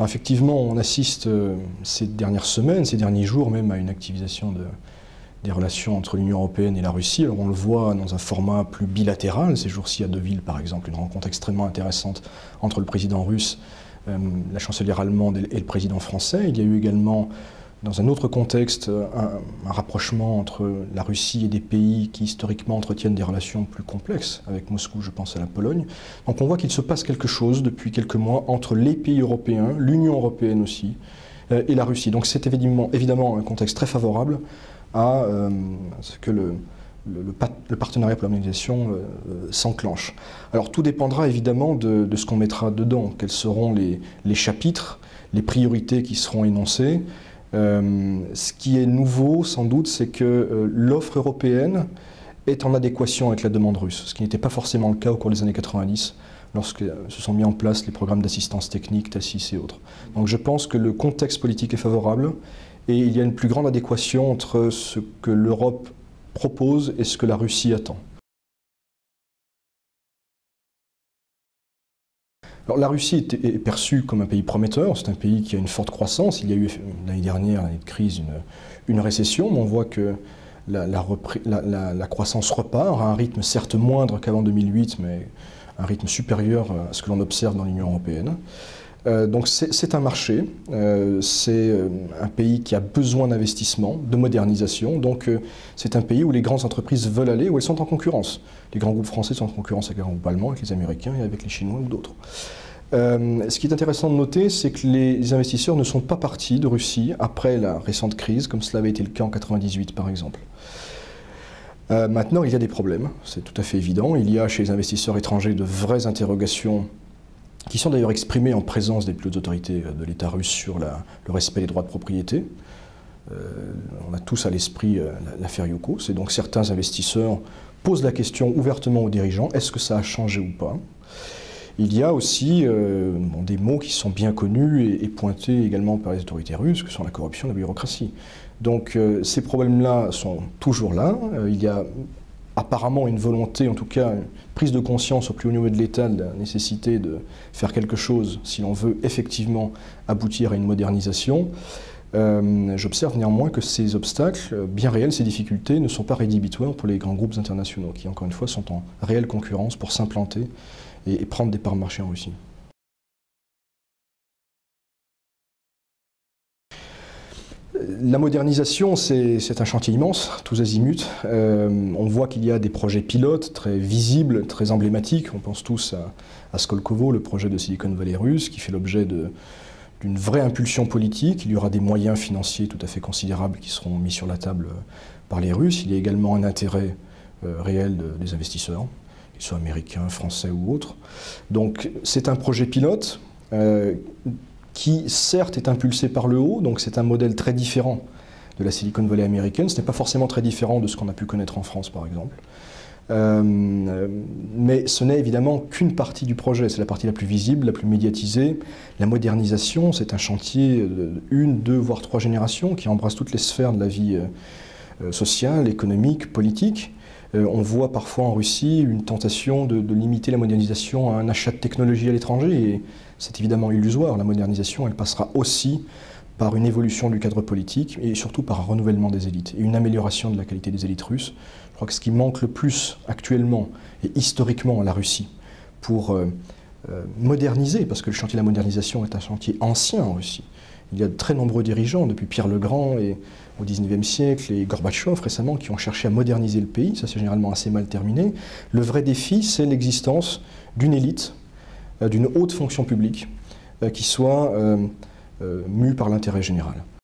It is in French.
Alors effectivement, on assiste ces dernières semaines, ces derniers jours même, à une activisation des relations entre l'Union européenne et la Russie. Alors on le voit dans un format plus bilatéral, ces jours-ci à Deauville par exemple, une rencontre extrêmement intéressante entre le président russe, la chancelière allemande et le président français. Il y a eu également, dans un autre contexte, un rapprochement entre la Russie et des pays qui historiquement entretiennent des relations plus complexes, avec Moscou, je pense à la Pologne. Donc on voit qu'il se passe quelque chose depuis quelques mois entre les pays européens, l'Union européenne aussi, et la Russie. Donc c'est évidemment un contexte très favorable à ce que le partenariat pour la modernisation s'enclenche. Alors tout dépendra évidemment de ce qu'on mettra dedans, quels seront les chapitres, les priorités qui seront énoncées. Ce qui est nouveau, sans doute, c'est que l'offre européenne est en adéquation avec la demande russe, ce qui n'était pas forcément le cas au cours des années 90, lorsque se sont mis en place les programmes d'assistance technique, TASIS et autres. Donc je pense que le contexte politique est favorable et il y a une plus grande adéquation entre ce que l'Europe propose et ce que la Russie attend. Alors, la Russie est perçue comme un pays prometteur, c'est un pays qui a une forte croissance. Il y a eu l'année dernière, l'année de crise, une récession, mais on voit que la croissance repart à un rythme certes moindre qu'avant 2008, mais un rythme supérieur à ce que l'on observe dans l'Union européenne. Donc c'est un marché, c'est un pays qui a besoin d'investissement, de modernisation, donc c'est un pays où les grandes entreprises veulent aller, où elles sont en concurrence. Les grands groupes français sont en concurrence avec les grands groupes allemands, avec les Américains et avec les Chinois ou d'autres. Ce qui est intéressant de noter, c'est que les investisseurs ne sont pas partis de Russie après la récente crise, comme cela avait été le cas en 1998 par exemple. Maintenant, il y a des problèmes, c'est tout à fait évident. Il y a chez les investisseurs étrangers de vraies interrogations qui sont d'ailleurs exprimées en présence des plus hautes autorités de l'État russe sur le respect des droits de propriété. On a tous à l'esprit l'affaire Yukos, et donc certains investisseurs posent la question ouvertement aux dirigeants, est-ce que ça a changé ou pas? Il y a aussi des mots qui sont bien connus et pointés également par les autorités russes, que sont la corruption et la bureaucratie. Donc ces problèmes-là sont toujours là. Il y a apparemment une volonté, en tout cas une prise de conscience au plus haut niveau de l'État de la nécessité de faire quelque chose si l'on veut effectivement aboutir à une modernisation. J'observe néanmoins que ces obstacles, bien réels, ces difficultés, ne sont pas rédhibitoires pour les grands groupes internationaux qui, encore une fois, sont en réelle concurrence pour s'implanter et prendre des parts de marché en Russie. La modernisation, c'est un chantier immense, tous azimuts. On voit qu'il y a des projets pilotes très visibles, très emblématiques. On pense tous à Skolkovo, le projet de Silicon Valley russe, qui fait l'objet d'une vraie impulsion politique. Il y aura des moyens financiers tout à fait considérables qui seront mis sur la table par les Russes. Il y a également un intérêt réel des investisseurs, qu'ils soient américains, français ou autres. Donc c'est un projet pilote qui certes est impulsé par le haut, donc c'est un modèle très différent de la Silicon Valley américaine. Ce n'est pas forcément très différent de ce qu'on a pu connaître en France par exemple. Mais ce n'est évidemment qu'une partie du projet, c'est la partie la plus visible, la plus médiatisée. La modernisation, c'est un chantier de 1, 2, voire 3 générations qui embrasse toutes les sphères de la vie sociale, économique, politique. On voit parfois en Russie une tentation de limiter la modernisation à un achat de technologie à l'étranger, et c'est évidemment illusoire. La modernisation, elle passera aussi par une évolution du cadre politique et surtout par un renouvellement des élites et une amélioration de la qualité des élites russes. Je crois que ce qui manque le plus actuellement et historiquement à la Russie pour moderniser, parce que le chantier de la modernisation est un chantier ancien en Russie. Il y a de très nombreux dirigeants, depuis Pierre le Grand et au XIXe siècle, et Gorbatchev récemment, qui ont cherché à moderniser le pays. Ça, c'est généralement assez mal terminé. Le vrai défi, c'est l'existence d'une élite, d'une haute fonction publique, qui soit mue par l'intérêt général.